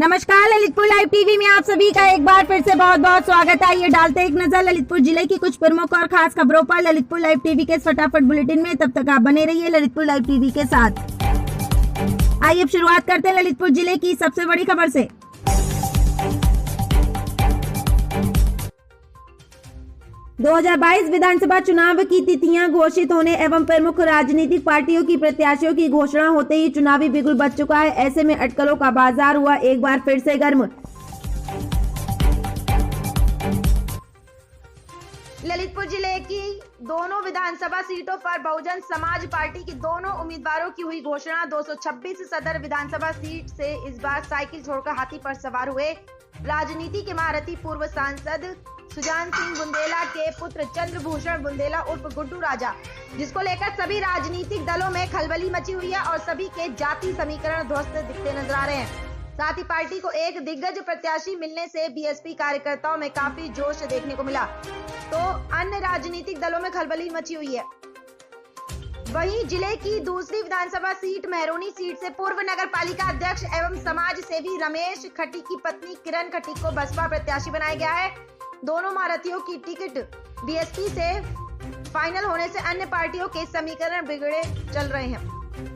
नमस्कार, Lalitpur live TV में आप सभी का एक बार फिर से बहुत बहुत स्वागत है। आइए डालते एक नजर ललितपुर जिले की कुछ प्रमुख और खास खबरों पर ललितपुर लाइव टीवी के फटाफट बुलेटिन में। तब तक आप बने रहिए ललितपुर लाइव टीवी के साथ। आइए अब शुरुआत करते हैं ललितपुर जिले की सबसे बड़ी खबर से। – 2022 विधानसभा चुनाव की तिथियां घोषित होने एवं प्रमुख राजनीतिक पार्टियों की प्रत्याशियों की घोषणा होते ही चुनावी बिगुल बच चुका है। ऐसे में अटकलों का बाजार हुआ एक बार फिर से गर्म। ललितपुर जिले की दोनों विधानसभा सीटों पर बहुजन समाज पार्टी की दोनों उम्मीदवारों की हुई घोषणा। 226 सदर विधानसभा सीट से इस बार साइकिल छोड़कर हाथी पर सवार हुए राजनीति के महारथी पूर्व सांसद सुजान सिंह बुंदेला के पुत्र चंद्रभूषण बुंदेला उर्फ गुड्डू राजा, जिसको लेकर सभी राजनीतिक दलों में खलबली मची हुई है और सभी के जाति समीकरण ध्वस्त दिखते नजर आ रहे हैं। साथ ही पार्टी को एक दिग्गज प्रत्याशी मिलने से बीएसपी कार्यकर्ताओं में काफी जोश देखने को मिला, तो अन्य राजनीतिक दलों में खलबली मची हुई है। वहीं जिले की दूसरी विधानसभा सीट मेहरौनी सीट से पूर्व नगर पालिका अध्यक्ष एवं समाज सेवी रमेश खटीक की पत्नी किरण खटीक को बसपा प्रत्याशी बनाया गया है। दोनों महारथियों की टिकट बीएसपी से फाइनल होने से अन्य पार्टियों के समीकरण बिगड़े चल रहे हैं।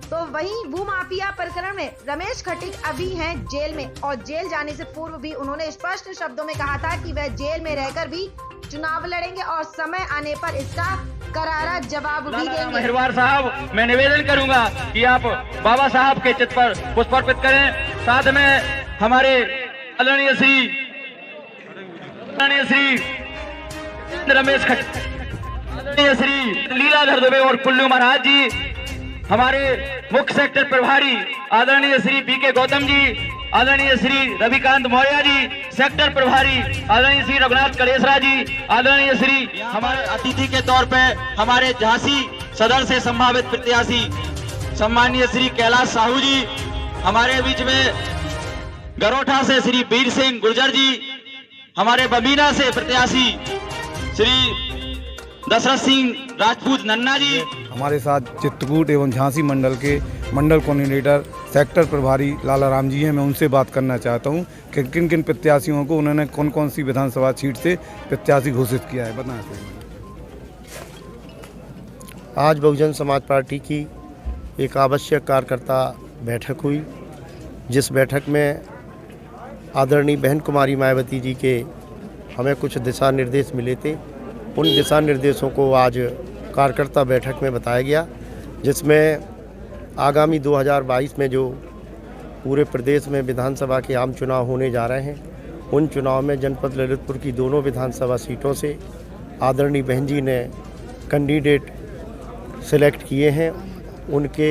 तो वहीं भूमाफिया प्रकरण में रमेश खटीक अभी हैं जेल में और जेल जाने से पूर्व भी उन्होंने स्पष्ट शब्दों में कहा था कि वह जेल में रहकर भी चुनाव लड़ेंगे और समय आने पर इसका करारा जवाब भी देंगे। महिरवार साहब, मैं निवेदन करूंगा कि आप बाबा साहब के चित्र पर पुष्प अर्पित करें। साथ में हमारे आदरणीय श्री रमेश खटीक, आदरणीय श्री लीलाधर दुबे और कुल्लू महाराज जी, हमारे मुख्य सेक्टर प्रभारी आदरणीय श्री बीके गौतम जी, आदरणीय श्री रविकांत मौर्य जी, सेक्टर प्रभारी आदरणीय श्री रघुनाथ कलेसरा जी, आदरणीय श्री हमारे अतिथि के तौर पे हमारे झांसी सदर से संभावित प्रत्याशी सम्माननीय श्री कैलाश साहू जी, हमारे बीच में गरोठा से श्री वीर सिंह गुर्जर जी, हमारे बबीना से प्रत्याशी श्री दशरथ सिंह राजपूत नन्ना जी, हमारे साथ चित्रकूट एवं झांसी मंडल के मंडल कोऑर्डिनेटर सेक्टर प्रभारी लाला राम जी हैं। मैं उनसे बात करना चाहता हूं कि किन किन प्रत्याशियों को उन्होंने कौन कौन सी विधानसभा सीट से प्रत्याशी घोषित किया है, बताएं। आज बहुजन समाज पार्टी की एक आवश्यक कार्यकर्ता बैठक हुई, जिस बैठक में आदरणीय बहन कुमारी मायावती जी के हमें कुछ दिशा निर्देश मिले थे। उन दिशा निर्देशों को आज कार्यकर्ता बैठक में बताया गया, जिसमें आगामी 2022 में जो पूरे प्रदेश में विधानसभा के आम चुनाव होने जा रहे हैं, उन चुनाव में जनपद ललितपुर की दोनों विधानसभा सीटों से आदरणीय बहन जी ने कैंडिडेट सेलेक्ट किए हैं। उनके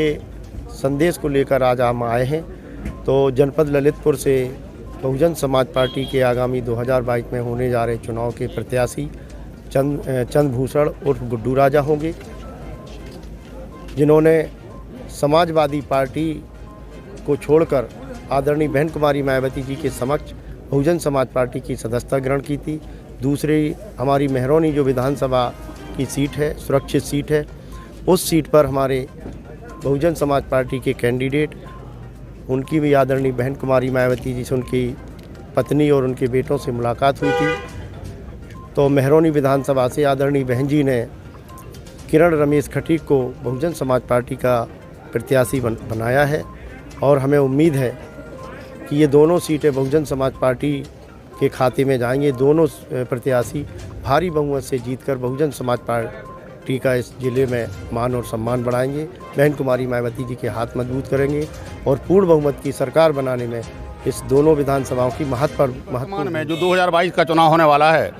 संदेश को लेकर आज हम आए हैं। तो जनपद ललितपुर से बहुजन समाज पार्टी के आगामी 2022 में होने जा रहे चुनाव के प्रत्याशी चंद्रभूषण उर्फ गुड्डू राजा होंगे, जिन्होंने समाजवादी पार्टी को छोड़कर आदरणीय बहन कुमारी मायावती जी के समक्ष बहुजन समाज पार्टी की सदस्यता ग्रहण की थी। दूसरी हमारी मेहरौनी जो विधानसभा की सीट है, सुरक्षित सीट है, उस सीट पर हमारे बहुजन समाज पार्टी के कैंडिडेट, उनकी भी आदरणीय बहन कुमारी मायावती जी से उनकी पत्नी और उनके बेटों से मुलाकात हुई थी। तो मेहरौनी विधानसभा से आदरणीय बहन जी ने किरण रमेश खटीक को बहुजन समाज पार्टी का प्रत्याशी बनाया है और हमें उम्मीद है कि ये दोनों सीटें बहुजन समाज पार्टी के खाते में जाएंगे। दोनों प्रत्याशी भारी बहुमत से जीतकर बहुजन समाज पार्टी का इस जिले में मान और सम्मान बढ़ाएंगे, बहन कुमारी मायावती जी के हाथ मजबूत करेंगे और पूर्ण बहुमत की सरकार बनाने में इस दोनों विधानसभाओं की महत्वपूर्ण में जो 2022 का चुनाव होने वाला है,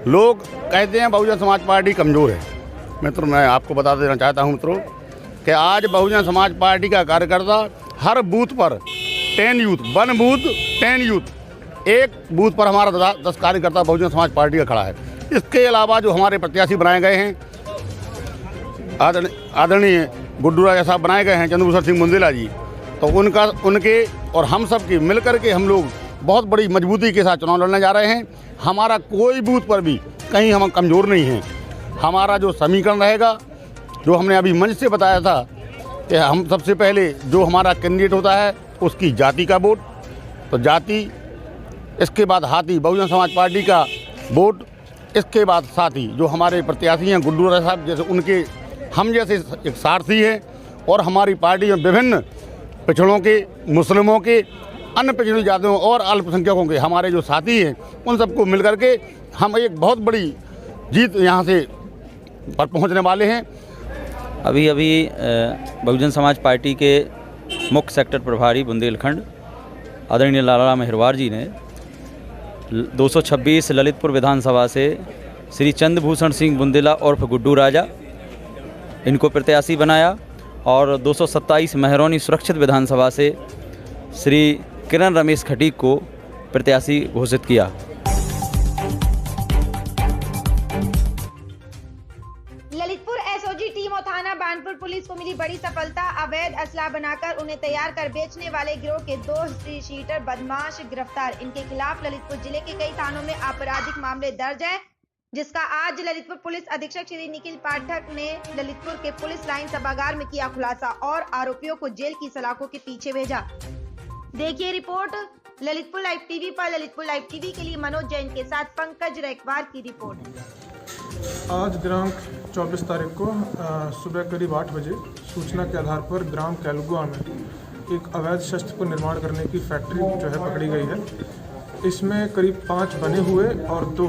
लोग कहते हैं बहुजन समाज पार्टी कमज़ोर है। मित्रों, मैं आपको बता देना चाहता हूं मित्रों कि आज बहुजन समाज पार्टी का कार्यकर्ता हर बूथ पर 10 यूथ, 1 बूथ 10 यूथ, एक बूथ पर हमारा 10 कार्यकर्ता बहुजन समाज पार्टी का खड़ा है। इसके अलावा जो हमारे प्रत्याशी बनाए गए हैं, आदरणीय गुड्डू राजा साहब बनाए गए हैं, चंद्रभूषण सिंह बुंदेला जी, तो उनके और हम सब के मिल करके हम लोग बहुत बड़ी मजबूती के साथ चुनाव लड़ने जा रहे हैं। हमारा कोई बूथ पर भी कहीं हम कमज़ोर नहीं हैं। हमारा जो समीकरण रहेगा, जो हमने अभी मंच से बताया था कि हम सबसे पहले जो हमारा कैंडिडेट होता है उसकी जाति का वोट, तो जाति, इसके बाद हाथी, बहुजन समाज पार्टी का वोट, इसके बाद साथी जो हमारे प्रत्याशी हैं गुड्डू राजा साहब जैसे, उनके हम जैसे एक सारथी हैं। और हमारी पार्टी में विभिन्न पिछड़ों के, मुस्लिमों के, अन्य पिछड़ी जातियों और अल्पसंख्यकों के हमारे जो साथी हैं, उन सबको मिलकर के हम एक बहुत बड़ी जीत यहाँ से पर पहुँचने वाले हैं। अभी बहुजन समाज पार्टी के मुख्य सेक्टर प्रभारी बुंदेलखंड आदरणीय लाला मेहरवार जी ने 226 ललितपुर विधानसभा से श्री चंद्रभूषण सिंह बुंदेला उर्फ गुड्डू राजा इनको प्रत्याशी बनाया और 227 महरौनी सुरक्षित विधानसभा से श्री किरण रमेश खटीक को प्रत्याशी घोषित किया। ललितपुर एसओजी टीम और थाना बानपुर पुलिस को मिली बड़ी सफलता। अवैध असला बनाकर उन्हें तैयार कर बेचने वाले गिरोह के 2 शीटर बदमाश गिरफ्तार। इनके खिलाफ ललितपुर जिले के कई थानों में आपराधिक मामले दर्ज है, जिसका आज ललितपुर पुलिस अधीक्षक श्री निखिल पाठक ने ललितपुर के पुलिस लाइन सभागार में किया खुलासा और आरोपियों को जेल की सलाखों के पीछे भेजा। देखिए रिपोर्ट ललितपुर लाइव टीवी पर। ललितपुर लाइव टीवी के लिए मनोज जैन के साथ पंकज रैकवार की रिपोर्ट। आज दिनांक 24 तारीख को सुबह करीब 8 बजे सूचना के आधार पर ग्राम कैलुआ में एक अवैध शस्त्र को निर्माण करने की फैक्ट्री जो है पकड़ी गई है। इसमें करीब 5 बने हुए और 2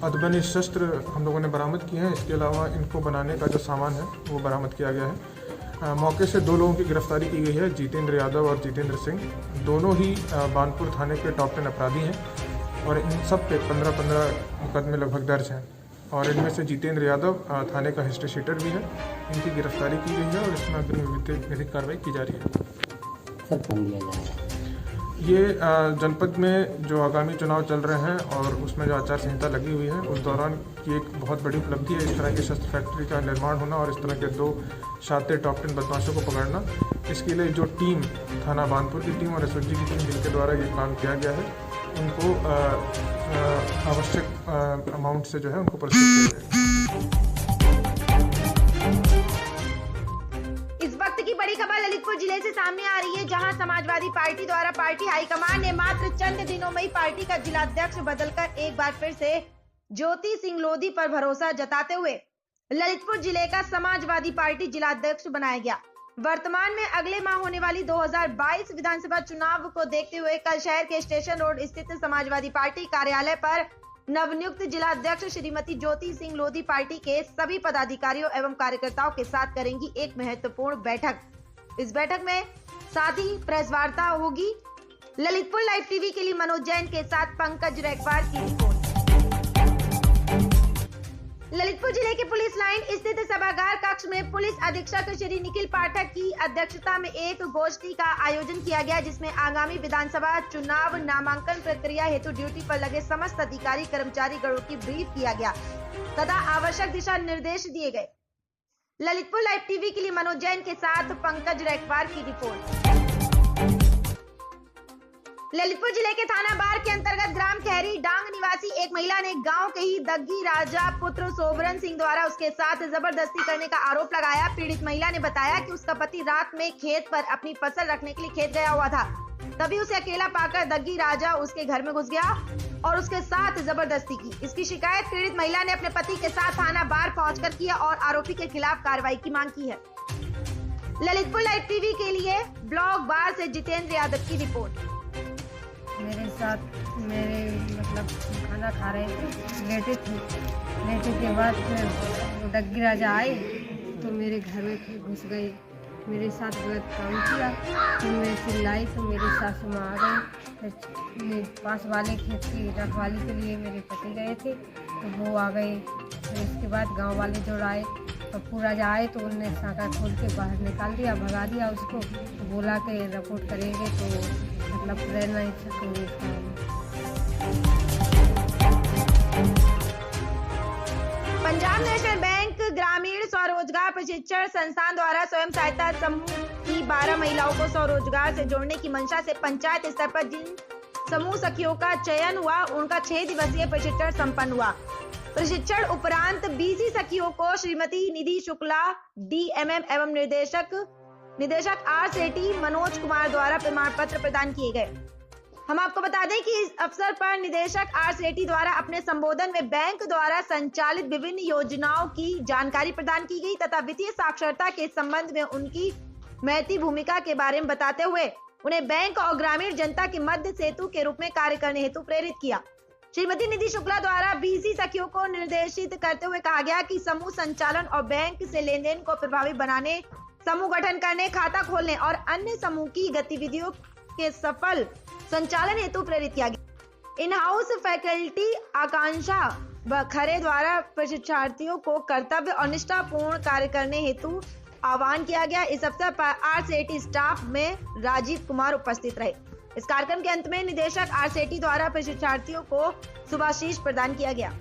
अधबने शस्त्र हम लोगों ने बरामद किए हैं। इसके अलावा इनको बनाने का जो सामान है वो बरामद किया गया है। मौके से 2 लोगों की गिरफ्तारी की गई है, जितेंद्र यादव और जितेंद्र सिंह। दोनों ही बानपुर थाने के टॉप 10 अपराधी हैं और इन सब पे 15-15 मुकदमे लगभग दर्ज हैं। और इनमें से जितेंद्र यादव थाने का हिस्ट्री शीटर भी है। इनकी गिरफ्तारी की गई है और इसमें अग्रिम विधिक कार्रवाई की जा रही है। ये जनपद में जो आगामी चुनाव चल रहे हैं और उसमें जो आचार संहिता लगी हुई है उस दौरान की एक बहुत बड़ी उपलब्धि है इस तरह की शस्त्र फैक्ट्री का निर्माण होना और इस तरह के 2 शातिर टॉप 10 बदमाशों को पकड़ना। इसके लिए जो टीम थाना बानपुर की टीम और एसओजी की टीम जिनके द्वारा ये काम किया गया है उनको आवश्यक अमाउंट से जो है उनको पुरस्कृत किया जाएगा। इस वक्त की बड़ी खबर ललितपुर जिले से सामने आ रही है, जहां समाजवादी पार्टी द्वारा पार्टी हाईकमान ने मात्र चंद दिनों में ही पार्टी का जिलाध्यक्ष बदलकर एक बार फिर से ज्योति सिंह लोधी पर भरोसा जताते हुए ललितपुर जिले का समाजवादी पार्टी जिलाध्यक्ष बनाया गया। वर्तमान में अगले माह होने वाली 2022 विधानसभा चुनाव को देखते हुए कल शहर के स्टेशन रोड स्थित समाजवादी पार्टी कार्यालय पर नवनियुक्त जिलाध्यक्ष श्रीमती ज्योति सिंह लोधी पार्टी के सभी पदाधिकारियों एवं कार्यकर्ताओं के साथ करेंगी एक महत्वपूर्ण बैठक। इस बैठक में साथ ही प्रेस वार्ता होगी। ललितपुर लाइव टीवी के लिए मनोज जैन के साथ पंकज रैकवार की रिपोर्ट। ललितपुर जिले के पुलिस लाइन स्थित सभागार कक्ष में पुलिस अधीक्षक श्री निखिल पाठक की अध्यक्षता में एक गोष्ठी का आयोजन किया गया, जिसमें आगामी विधानसभा चुनाव नामांकन प्रक्रिया हेतु ड्यूटी पर लगे समस्त अधिकारी कर्मचारी गणों की ब्रीफ किया गया तथा आवश्यक दिशा निर्देश दिए गए। ललितपुर लाइव टीवी के लिए मनोज जैन के साथ पंकज रैकवार की रिपोर्ट। ललितपुर जिले के थाना बार के अंतर्गत ग्राम खैरी डांग निवासी एक महिला ने गांव के ही दग्गी राजा पुत्र सोबरन सिंह द्वारा उसके साथ जबरदस्ती करने का आरोप लगाया। पीड़ित महिला ने बताया कि उसका पति रात में खेत पर अपनी फसल रखने के लिए खेत गया हुआ था, तभी उसे अकेला पाकर दग्गी राजा उसके घर में घुस गया और उसके साथ जबरदस्ती की। इसकी शिकायत पीड़ित महिला ने अपने पति के साथ थाना बार पहुंचकर किया और आरोपी के खिलाफ कार्रवाई की मांग की है। ललितपुर लाइव टीवी के लिए ब्लॉक बार से जितेंद्र यादव की रिपोर्ट। मेरे साथ खाना खा रहे थे, लेटे के बाद फिर दग्गी राजा आए तो मेरे घर में घुस गए, मेरे साथ गलत काम किया। फिर मैं चिल्लाई तो मेरी सासू माँ आ गई। फिर पास वाले खेत की रखवाली के लिए मेरे पति गए थे तो वो आ गए। फिर इसके बाद गांव वाले जो आए तो पूरा जाए तो उनने साका खोल के बाहर निकाल दिया, भगा दिया उसको। तो बोला कि रिपोर्ट करेंगे तो रह नहीं सकेंगे। पंजाब नेशनल बैंक ग्रामीण स्वरोजगार प्रशिक्षण संस्थान द्वारा स्वयं सहायता समूह की 12 महिलाओं को स्वरोजगार से जोड़ने की मंशा से पंचायत स्तर पर जिन समूह सखियों का चयन हुआ उनका 6 दिवसीय प्रशिक्षण संपन्न हुआ। प्रशिक्षण उपरांत 20 सखियों को श्रीमती निधि शुक्ला DMM एवं निदेशक RCT मनोज कुमार द्वारा प्रमाण पत्र प्रदान किए गए। हम आपको बता दें कि इस अवसर पर निदेशक आर सेठी द्वारा अपने संबोधन में बैंक द्वारा संचालित विभिन्न योजनाओं की जानकारी प्रदान की गई तथा वित्तीय साक्षरता के संबंध में उनकी महती भूमिका के बारे में बताते हुए उन्हें बैंक और ग्रामीण जनता के मध्य सेतु के रूप में कार्य करने हेतु प्रेरित किया। श्रीमती निधि शुक्ला द्वारा बीसी सखियों को निर्देशित करते हुए कहा गया कि समूह संचालन और बैंक से लेन देन को प्रभावी बनाने, समूह गठन करने, खाता खोलने और अन्य समूह की गतिविधियों के सफल संचालन हेतु प्रेरित किया गया। इन हाउस फैकल्टी आकांक्षा खरे द्वारा प्रशिक्षार्थियों को कर्तव्य और निष्ठापूर्ण कार्य करने हेतु आह्वान किया गया। इस अवसर पर आर सेठी स्टाफ में राजीव कुमार उपस्थित रहे। इस कार्यक्रम के अंत में निदेशक आर सेठी द्वारा प्रशिक्षार्थियों को शुभाशीष प्रदान किया गया।